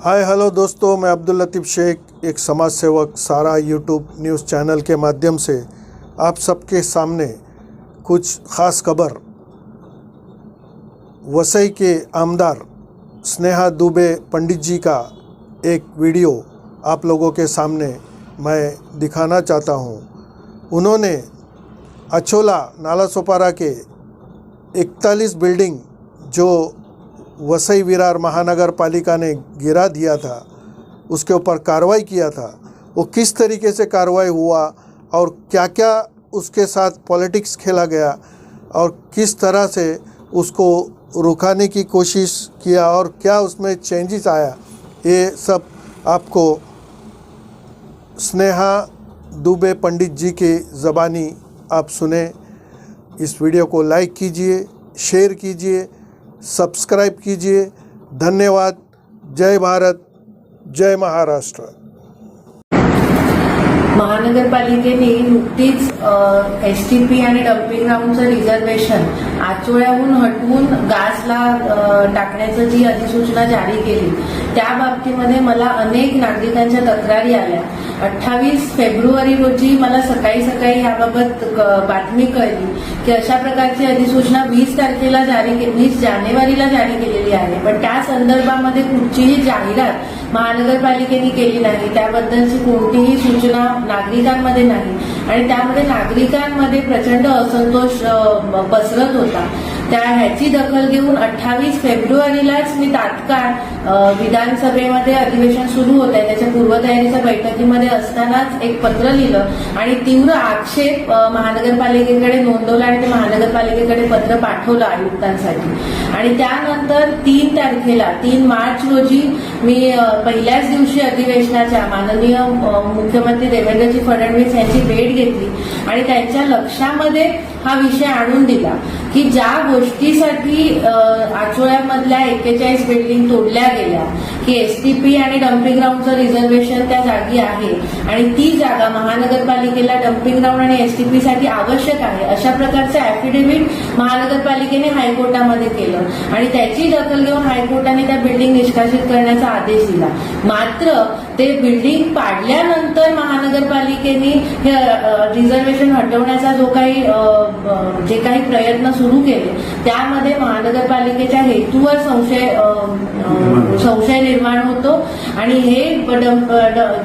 Hi hello दोस्तों, मैं अब्दुल लतीफ़ शेख, एक समाज सेवक सारा यूट्यूब न्यूज़ चैनल के माध्यम से आप सबके सामने कुछ ख़ास खबर वसई के आमदार स्नेहा दुबे पंडित जी का एक वीडियो आप लोगों के सामने मैं दिखाना चाहता हूं। उन्होंने अछोला नाला सोपारा के 41 बिल्डिंग जो वसई विरार महानगर पालिका ने गिरा दिया था, उसके ऊपर कार्रवाई किया था। वो किस तरीके से कार्रवाई हुआ और क्या क्या उसके साथ पॉलिटिक्स खेला गया और किस तरह से उसको रुकाने की कोशिश किया और क्या उसमें चेंजेस आया, ये सब आपको स्नेहा दुबे पंडित जी की ज़बानी आप सुने। इस वीडियो को लाइक कीजिए, शेयर कीजिए, सब्सक्राइब कीजिए। धन्यवाद। जय भारत, जय महाराष्ट्र। महानगरपालिकेने नुकतीच एसटीपी आणि डम्पिंग ग्राउंडचं रिझर्वेशन आचोळ्याहून हटवून गासला टाकण्याची जी अधिसूचना जारी केली, त्या बाबतीमध्ये मला अनेक नागरिकांच्या तक्रारी आल्या। 28 फेब्रुवारी रोजी मला सकाळी याबाबत बातमी कळली की अशा प्रकारची अधिसूचना 20 जानेवारीला जारी केलेली आहे, पण त्या संदर्भामध्ये कुठचीही जाहिरात महानगरपालिकेने केली नाही, त्याबद्दलची कोणतीही सूचना नागरिकांमध्ये नाही आणि त्यामुळे नागरिकांमध्ये प्रचंड असंतोष पसरत होता। ह्याची दखल घेऊन 28 फेब्रुवारीलाच मी तात्काळ विधानसभेमध्ये अधिवेशन सुरू होत आहे त्याच्या पूर्वतयारीच्या बैठकीमध्ये असतानाच एक पत्र लिहिलं आणि तीव्र आक्षेप महानगरपालिकेकडे नोंदवला आणि ते महानगरपालिकेकडे पत्र पाठवलं आयुक्तांसाठी। आणि त्यानंतर 3 मार्च रोजी मी पहिल्याच दिवशी अधिवेशनाच्या माननीय मुख्यमंत्री देवेंद्रजी फडणवीस यांची भेट घेतली आणि त्यांच्या लक्षामध्ये हा विषय आणून दिला की ज्या गोष्टीसाठी आचोळ्यामधल्या 41 बिल्डिंग तोडल्या गेल्या की एसटीपी आणि डम्पिंग ग्राउंडचं रिझर्वेशन त्या जागी आहे आणि ती जागा महानगरपालिकेला डम्पिंग ग्राउंड आणि एसटीपी साठी आवश्यक आहे, अशा प्रकारचे ऍफिडेव्हिट महानगरपालिकेने हायकोर्टामध्ये केलं आणि त्याची दखल घेऊन हायकोर्टाने त्या बिल्डिंग निष्कासित करण्याचा आदेश दिला। मात्र ते बिल्डिंग पाडल्यानंतर महानगरपालिकेने हे रिझर्वेशन हटवण्याचा जे काही प्रयत्न सुरू केले त्यामध्ये महानगरपालिकेच्या हेतूवर संशय निर्माण होतो आणि हे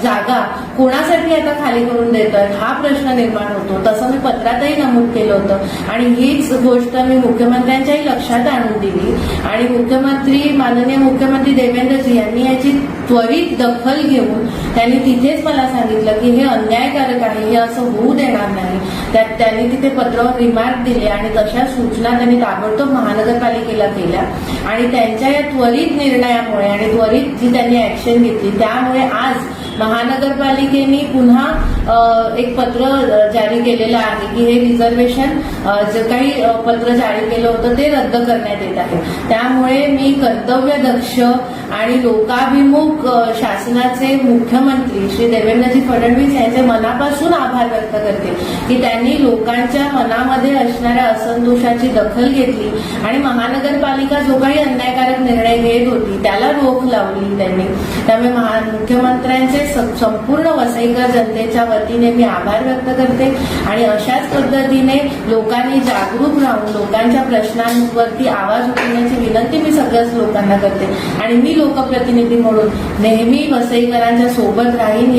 जागा कोणासाठी आता खाली करून देतात हा प्रश्न निर्माण होतो। तसं मी पत्रातही नमूद केलं होतं आणि हीच गोष्ट मी मुख्यमंत्र्यांच्याही लक्षात आणून दिली आणि माननीय मुख्यमंत्री देवेंद्रजी यांनी याची त्वरित दखल घेऊन त्यांनी तिथेच मला सांगितलं की हे अन्यायकारक आहे, हे असं होऊ देणार नाही। त्यांनी तिथे पत्रावर रिमार्क दिले आणि तशा सूचना त्यांनी ताबडतोब महानगरपालिकेला केल्या आणि त्यांच्या या त्वरित निर्णयामुळे आणि त्वरित जी त्यांनी ऍक्शन घेतली त्यामुळे आज महानगरपालिकेने पुन्हा एक पत्र जारी केलेलं आहे की हे रिझर्वेशन जे काही पत्र जारी केलं होतं ते रद्द करण्यात येत आहे। त्यामुळे मी कर्तव्यदक्ष आणि लोकाभिमुख शासनाचे मुख्यमंत्री श्री देवेंद्रजी फडणवीस यांचे मनापासून आभार व्यक्त करते की त्यांनी लोकांच्या मनामध्ये असणाऱ्या असंतोषाची दखल घेतली आणि महानगरपालिका जो काही अन्यायकारक निर्णय घेत होती त्याला रोख लावली त्यांनी। त्यामुळे मुख्यमंत्र्यांचे संपूर्ण वसईकर जनतेच्या वतीने मी आभार व्यक्त करते आणि अशाच पद्धतीने लोकांनी जागरूक राहून लोकांच्या प्रश्नांवरती आवाज उठवण्याची विनंती मी सगळ्याच लोकांना करते आणि मी लोकप्रतिनिधी म्हणून नेहमी वसईकरांच्या सोबत राहीन।